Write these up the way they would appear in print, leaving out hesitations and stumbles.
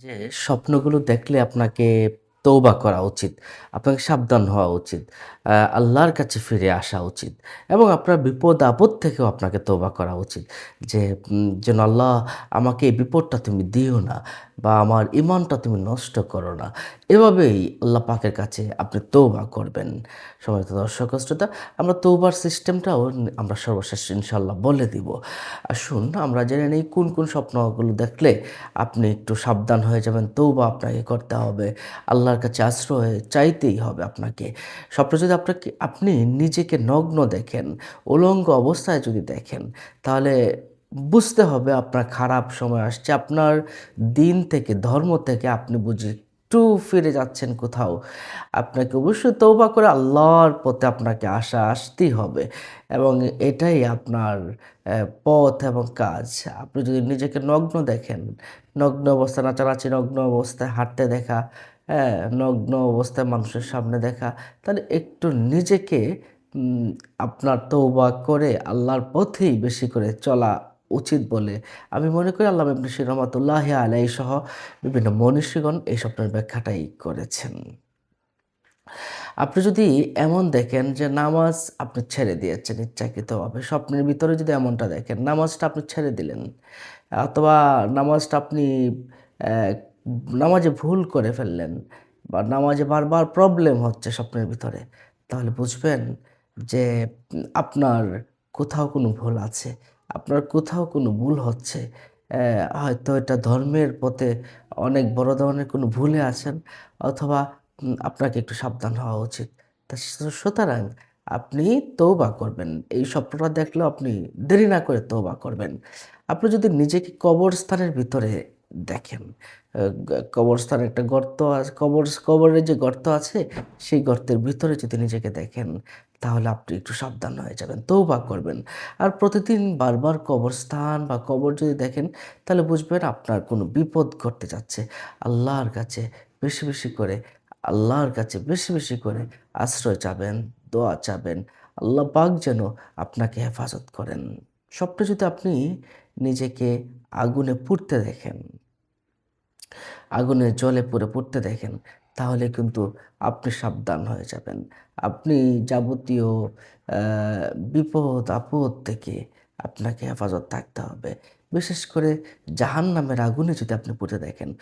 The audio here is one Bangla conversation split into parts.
যে স্বপ্নগুলো দেখলে আপনাকে তওবা করা উচিত। আপনাকে সাবধান হওয়া উচিত। আল্লাহর কাছে ফিরে আসা উচিত এবং আপনার বিপদ-আপদ থেকেও আপনাকে তওবা করা উচিত। যে যেন আল্লাহ আমাকে এই বিপদটা তুমি দিও না বা আমার ঈমানটা তুমি নষ্ট করো না। এভাবেই আল্লাহ পাকের কাছে আপনি তওবা করবেন। সম্মানিত দর্শক ও শ্রোতা, আমরা তওবার সিস্টেমটাও আমরা সর্বশেষ ইনশাআল্লাহ বলে দিব। আসুন আমরা জেনে নেই কোন স্বপ্নগুলো দেখলে আপনি একটু সাবধান হয়ে যাবেন, তওবা আপনাকে করতে হবে। আল্লাহর কাছে আশ্রয় চাইতেই হবে আপনাকে। স্বপ্নে যদি আপনি নিজেকে নগ্ন দেখেন, উলঙ্গ অবস্থায় যদি দেখেন, তাহলে বুঝতে হবে আপনার খারাপ সময় আসছে। আপনার দিন থেকে, ধর্ম থেকে আপনি বুঝি একটু ফিরে যাচ্ছেন কোথাও। আপনাকে অবশ্যই তওবা করে আল্লাহর পথে আপনাকে আসতেই হবে এবং এটাই আপনার পথ এবং কাজ। আপনি যদি নিজেকে নগ্ন দেখেন, নগ্ন অবস্থায় নাচানাচি, নগ্ন অবস্থায় হাঁটতে দেখা, হ্যাঁ? নগ্ন অবস্থায় মানুষের সামনে দেখা, তাহলে একটু নিজেকে উম আপনার তওবা করে আল্লাহর পথেই বেশি করে চলা উচিত বলে আমি মনে করি। আল্লামা ইবনে সিরিন রহমাতুল্লাহি আলাইহি সহ বিভিন্ন মনীষীগণ এই স্বপ্নের ব্যাখ্যাটাই করেছেন। আপনি যদি এমন দেখেন যে নামাজ আপনি ছেড়ে দিয়েছেন ইচ্ছাকৃতভাবে, স্বপ্নের ভিতরে যদি এমনটা দেখেন, নামাজটা আপনি ছেড়ে দিলেন অথবা নামাজটা আপনি অ্যা নামাজে ভুল করে ফেললেন বা নামাজে বারবার প্রবলেম হচ্ছে স্বপ্নের ভিতরে, তাহলে বুঝবেন যে আপনার কোথাও কোনো ভুল আছে। আপনার কোথাও কোনো ভুল হচ্ছে। হয়তো এটা ধর্মের পথে অনেক বড় ধরনের কোনো ভুলে আছেন অথবা আপনাকে একটু সাবধান হওয়া উচিত। তা সুতরাং আপনি তওবা করবেন। এই স্বপ্নটা দেখলেও আপনি দেরি না করে তওবা করবেন। আপনি যদি নিজেকে কবরস্থানের ভিতরে দেখেন, কবরস্থানে একটা গর্ত কবরের যে গর্ত আছে, সেই গর্তের ভিতরে যদি নিজেকে দেখেন, তাহলে আপনি একটু সাবধান হয়ে যাবেন, তওবা করবেন। আর প্রতিদিন বারবার কবরস্থান বা কবর যদি দেখেন, তাহলে বুঝবেন আপনার কোনো বিপদ ঘটতে যাচ্ছে। আল্লাহর কাছে বেশি করে আল্লাহর কাছে বেশি করে আশ্রয় চাবেন, দোয়া চাবেন। আল্লাহ পাক যেন আপনাকে হেফাজত করেন। স্বপ্নে যদি আপনি নিজেকে আগুনে পুড়তে দেখেন, আগুনে জ্বলে পুড়ে পুড়তে দেখেন, তাহলে কিন্তু আপনি সাবধান হয়ে যাবেন। আপনি যাবতীয় আ বিপদ-আপদ থেকে আপনাকে হেফাজত থাকতে হবে। বিশেষ করে জাহান্নামের আগুনে যদি আপনি পুড়তে দেখেন,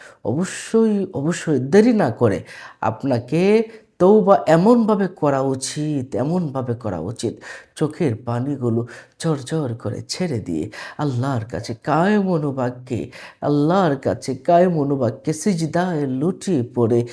অবশ্যই দেরি না করে আপনাকে তওবা এমনভাবে করা উচিত, চোখের পানিগুলো ঝরঝর করে ছেড়ে দিয়ে আল্লাহর কাছে কায়ে মনোবাক্যে সিজদায় লুটিয়ে পড়ে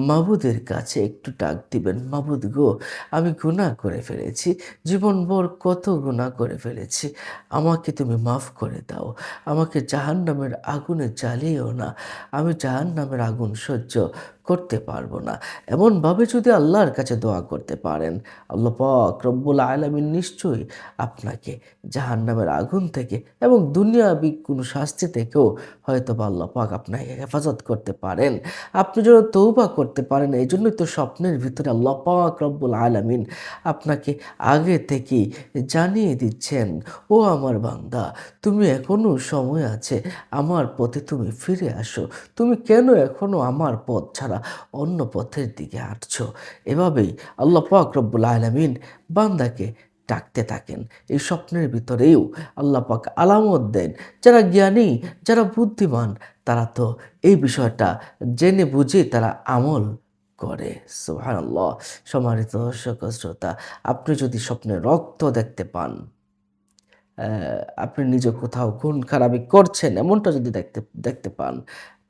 মাবুদের কাছে একটু ডাক দিবেন, মাবুদ গো, আমি গুনাহ করে ফেলেছি, জীবনভর কত গুনাহ করে ফেলেছি, আমাকে তুমি মাফ করে দাও, আমাকে জাহান্নামের আগুনে জ্বালিও না, আমি জাহান্নামের আগুন সহ্য করতে পারবো না। এমনভাবে যদি আল্লাহর কাছে দোয়া করতে পারেন, আল্লাহ পাক রব্বুল আলামিন নিশ্চয়ই আপনাকে জাহান্নামের আগুন থেকে এবং দুনিয়াবি কোনো শাস্তি থেকেও হয়তোবা আল্লাহ পাক আপনাকে হেফাজত করতে পারেন। আপনি যেন তওবা করতে পারেন, এজন্যই তো স্বপ্নের ভিতরে আল্লাহ পাক রব্বুল আলামিন আপনাকে আগে থেকেই জানিয়ে দিচ্ছেন, "ও আমার বান্দা, তুমি এখনো সময় আছে, আমার পথে তুমি ফিরে আসো। তুমি কেন এখনো আমার পথ ছাড়া অন্য পথের দিকে হাঁটছো?" এভাবেই আল্লাহ পাক রব্বুল আলামিন বান্দাকে ডাকতে থাকেন। এই স্বপ্নের ভিতরেও আল্লাহ পাক আলামত দেন। যারা জ্ঞানী, যারা বুদ্ধিমান, তারা তো এই বিষয়টা জেনে বুঝে তারা আমল করে। সুবহানাল্লাহ! সম্মানিত দর্শক ও শ্রোতা, আপনি যদি স্বপ্নে রক্ত দেখতে পান, আপনি নিজে কোথাও খুন খারাবি করছেন এমনটা যদি দেখতে পান,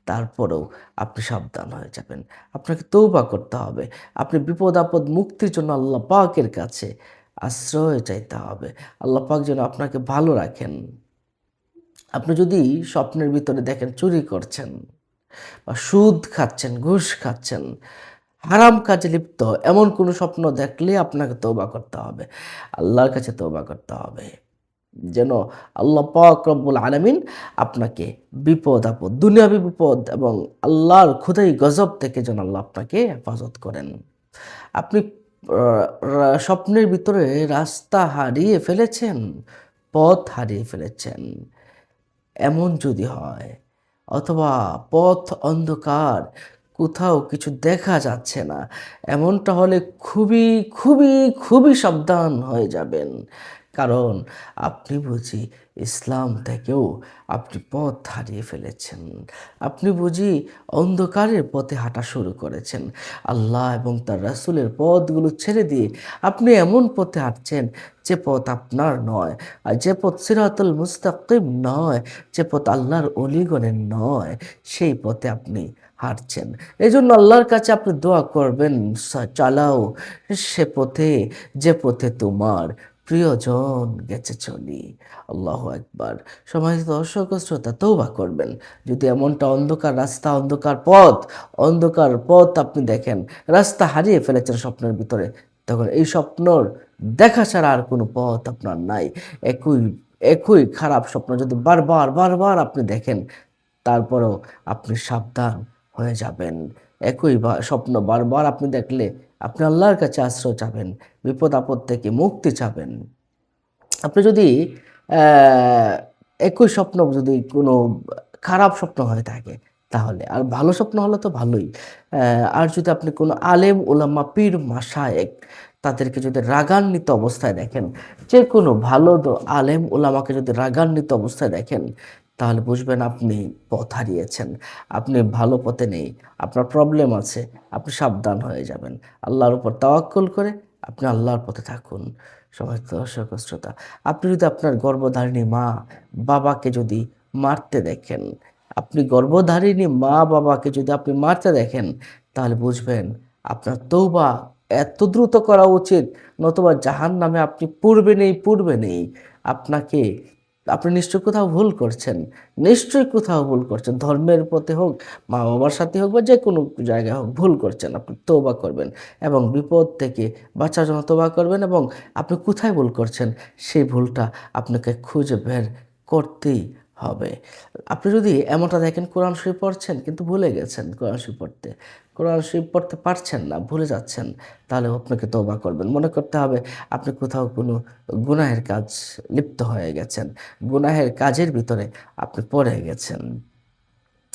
তারপরেও আপনি সাবধান হয়ে যাবেন। আপনাকে তওবা করতে হবে। আপনি বিপদ-আপদ মুক্তির জন্য আল্লাহ পাকের কাছে আশ্রয় চাইতে হবে। আল্লাহ পাক যেন আপনাকে ভালো রাখেন। আপনি যদি স্বপ্নের ভিতরে দেখেন চুরি করছেন বা সুদ খাচ্ছেন, ঘুষ খাচ্ছেন, হারাম কাজে লিপ্ত এমন কোনো স্বপ্ন দেখলে আপনাকে তওবা করতে হবে। আল্লাহর কাছে তওবা করতে হবে। যেন আল্লাহ পাক রব্বুল আলামিন আপনাকে বিপদ-আপদ, দুনিয়াবি বিপদ এবং আল্লাহর খোদাই গজব থেকে যেন আল্লাহ আপনাকে হেফাজত করেন। আপনি আ স্বপ্নের ভিতরে রাস্তা হারিয়ে ফেলেছেন, পথ হারিয়ে ফেলেছেন। এমন যদি হয় অথবা পথ অন্ধকার, কোথাও কিছু দেখা যাচ্ছে না, এমনটা হলে খুবই খুবই খুবই সাবধান হয়ে যাবেন। কারণ আপনি বুঝি ইসলাম থেকেও আপনি পথ হারিয়ে ফেলেছেন। আপনি বুঝি অন্ধকারের পথে হাঁটা শুরু করেছেন। আল্লাহ এবং তার রাসূলের পথগুলো ছেড়ে দিয়ে আপনি এমন পথে হাঁটছেন যে পথ আপনার নয়, আর যে পথ সিরাতুল মুস্তাকিম নয়, যে পথ আল্লাহর অলিগণের নয়, সেই পথে আপনি হাঁটছেন। এজন্য আল্লাহর কাছে আপনি দোয়া করবেন, চালাও সে পথে যে পথে তোমার প্রিয়জন গেছে চলি। আল্লাহু আকবার। সম্মানিত দর্শক ও শ্রোতা, তওবা করবেন। যদি এমনটা অন্ধকার রাস্তা, অন্ধকার পথ আপনি দেখেন, রাস্তা হারিয়ে ফেলেছেন স্বপ্নের ভিতরে, তখন এই স্বপ্নর দেখা ছাড়া আর কোনো পথ আপনার নাই। একই একই খারাপ স্বপ্ন যদি বারবার আপনি দেখেন, তারপরেও আপনি সাবধান হয়ে যাবেন। একই স্বপ্ন বারবার আপনি দেখলে আপনি আল্লাহর কাছে আশ্রয় চাবেন, বিপদ-আপদ থেকে মুক্তি চাবেন। আপনি যদি অ্যা একই স্বপ্ন যদি কোনো খারাপ স্বপ্ন হয়ে থাকে তাহলে, আর ভালো স্বপ্ন হলে তো ভালোই। আর যদি আপনি কোনো আলেম, ওলামা, পীর, মাশায়েখ তাদেরকে যদি রাগান্বিত অবস্থায় দেখেন, যেকোনো ভালো আলেম, ওলামাকে যদি রাগান্বিত অবস্থায় দেখেন, তাহলে বুঝবেন আপনি পথ হারিয়েছেন। আপনি ভালো পথে নেই। আপনার প্রবলেম আছে। আপনি সাবধান হয়ে যাবেন। আল্লাহর উপর তাওয়াক্কুল করে আপনি আল্লাহর পথে থাকুন। সম্মানিত দর্শক ও শ্রোতা, আপনি যদি আপনার গর্ভধারিণী মা-বাবাকে যদি মারতে দেখেন, আপনি গর্ভধারিণী মা-বাবাকে যদি আপনি মারতে দেখেন, তাহলে বুঝবেন আপনার তওবা এত দ্রুত করা উচিত, নতুবা জাহান্নামে আপনি পূর্বেনই। আপনাকে আপনি নিশ্চয়ই কোথাও ভুল করছেন। নিশ্চয়ই কোথাও ভুল করছেন। ধর্মের পথে হোক, মা-বাবার সাথে হোক বা যেকোনো জায়গায় হোক ভুল করছেন। আপনি তওবা করবেন এবং বিপদ থেকে বাঁচার জন্য তওবা করবেন, এবং আপনি কোথায় ভুল করছেন সেই ভুলটা আপনাকে খুঁজে বের করতেই হবে। আপনি যদি এমনটা দেখেন, কোরআন শরীফ পড়ছেন কিন্তু ভুলে গেছেন কোরআন শরীফ পড়তে। কোরআন শরীফ পড়তে পারছেন না, ভুলে যাচ্ছেন। তাহলেও আপনাকে তওবা করবেন। মনে করতে হবে আপনি কোথাও কোনো গুনাহের কাজ লিপ্ত হয়ে গেছেন। গুনাহের কাজের ভিতরে আপনি পড়ে গেছেন।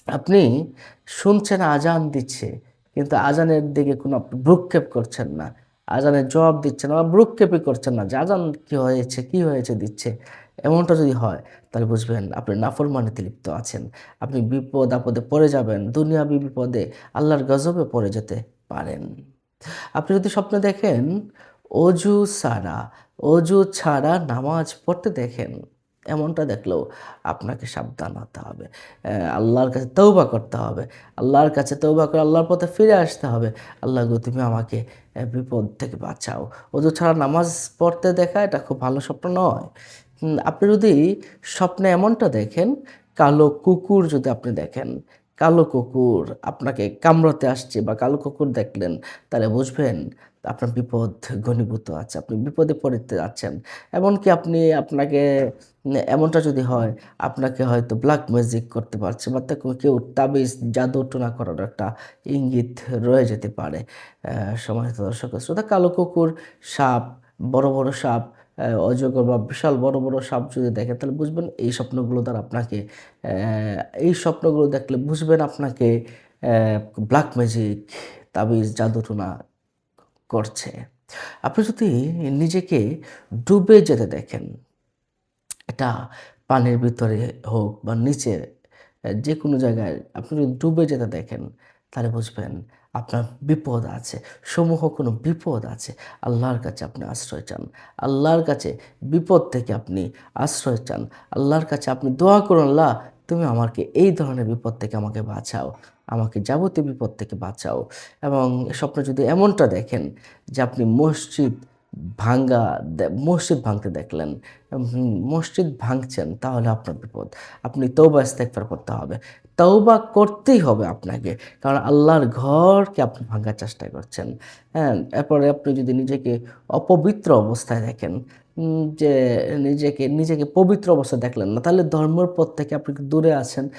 আপনি শুনছেন আজান দিচ্ছে, কিন্তু আজানের দিকে কোনো আপনি ভ্রূক্ষেপ করছেন না। আজানের জবাব দিচ্ছেন, আবার ভ্রূক্ষেপই করছেন না যে আজান কি হয়েছে দিচ্ছে। এমনটা যদি হয়, তাহলে বুঝবেন আপনি নাফরমানিতে লিপ্ত আছেন। আপনি বিপদ-আপদে পড়ে যাবেন। দুনিয়াবি বিপদে আল্লাহর গজবে পড়ে যেতে পারেন। আপনি যদি স্বপ্নে দেখেন অজু ছাড়া অজু ছাড়া নামাজ পড়তে দেখেন, এমনটা দেখলেও আপনাকে সাবধান হতে হবে। আল্লাহর কাছে তওবা করতে হবে। আল্লাহর কাছে তওবা করে আল্লাহর পথে ফিরে আসতে হবে। আল্লাহ গো, তুমি আমাকে বিপদ থেকে বাঁচাও। অজু ছাড়া নামাজ পড়তে দেখা এটা খুব ভালো স্বপ্ন নয়। আপনি যদি স্বপ্নে এমনটা দেখেন, কালো কুকুর যদি আপনি দেখেন, কালো কুকুর আপনাকে কামড়াতে আসছে বা কালো কুকুর দেখলেন, তাহলে বুঝবেন আপনার বিপদ ঘনীভূত আছে। আপনি বিপদে পড়তে যাচ্ছেন। এমনকি আপনাকে এমনটা যদি হয়, আপনাকে হয়তো ব্ল্যাক ম্যাজিক করতে পারছে বা কেউ তাবিজ, জাদু-টোনা করার একটা ইঙ্গিত রয়ে যেতে পারে। সম্মানিত দর্শক ও শ্রোতা, কালো কুকুর, সাপ, বড় সাপ, অজগর বা বিশাল বড় সাপ যদি দেখেন, তাহলে বুঝবেন এই স্বপ্নগুলো দেখলে বুঝবেন আপনাকে ব্ল্যাক ম্যাজিক, তাবিজ, জাদু-টোনা করছে। আপনি যদি নিজেকে ডুবে যেতে দেখেন, এটা পানির ভিতরে হোক বা নিচে, যেকোনো জায়গায় আপনি যদি ডুবে যেতে দেখেন, তাহলে বুঝবেন আপনার বিপদ আছে, সমূহ কোনো বিপদ আছে। আল্লাহর কাছে আপনি আশ্রয় চান। আল্লাহর কাছে বিপদ থেকে আপনি আশ্রয় চান। আল্লাহর কাছে আপনি দোয়া করুন, আল্লাহ তুমি আমাকে এই ধরনের বিপদ থেকে আমাকে বাঁচাও। আমাকে যাবতীয় বিপদ থেকে বাঁচাও। এবং স্বপ্নে যদি এমনটা দেখেন যে আপনি মসজিদ ভাঙতে দেখলেন, মসজিদ ভাঙছেন, তাহলে আপনার বিপদ। আপনি তওবা ইস্তেগফার করতে হবে। তওবা করতেই হবে আপনাকে। কারণ আল্লাহর ঘরকে আপনি ভাঙার চেষ্টা করছেন। হ্যাঁ? এরপরে আপনি যদি নিজেকে অপবিত্র অবস্থায় দেখেন, যে নিজেকে পবিত্র অবস্থায় দেখলেন না, তাহলে ধর্মের পথ থেকে আপনি দূরে আছেন।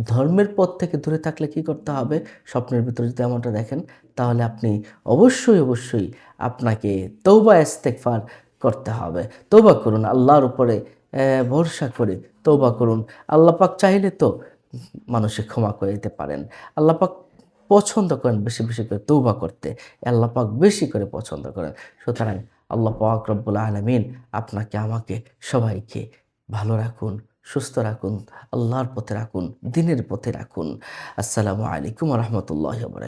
ধর্মের পথ থেকে দূরে থাকলে কি করতে হবে? স্বপ্নের ভিতরে যদি এমনটা দেখেন, তাহলে আপনি অবশ্যই আপনাকে তওবা ইস্তেগফার করতে হবে। তওবা করুন, আল্লাহর উপরে ভরসা করে তওবা করুন। আল্লাহ পাক চাইলে তো মানুষকে ক্ষমা করে দিতে পারেন। আল্লাহ পাক পছন্দ করেন বেশি, বেশি করে তৌবা করতে। আল্লাহ পাক বেশি করে পছন্দ করেন। সুতরাং আল্লাহ পাক রব্বুল আলামিন আপনাকে, আমাকে, সবাইকে ভালো রাখুন, সুস্থ রাখুন, আল্লাহর পথে রাখুন, দ্বীনের পথে রাখুন। আসসালামু আলাইকুম ওয়া রাহমাতুল্লাহি ওয়া বারাকাতুহু।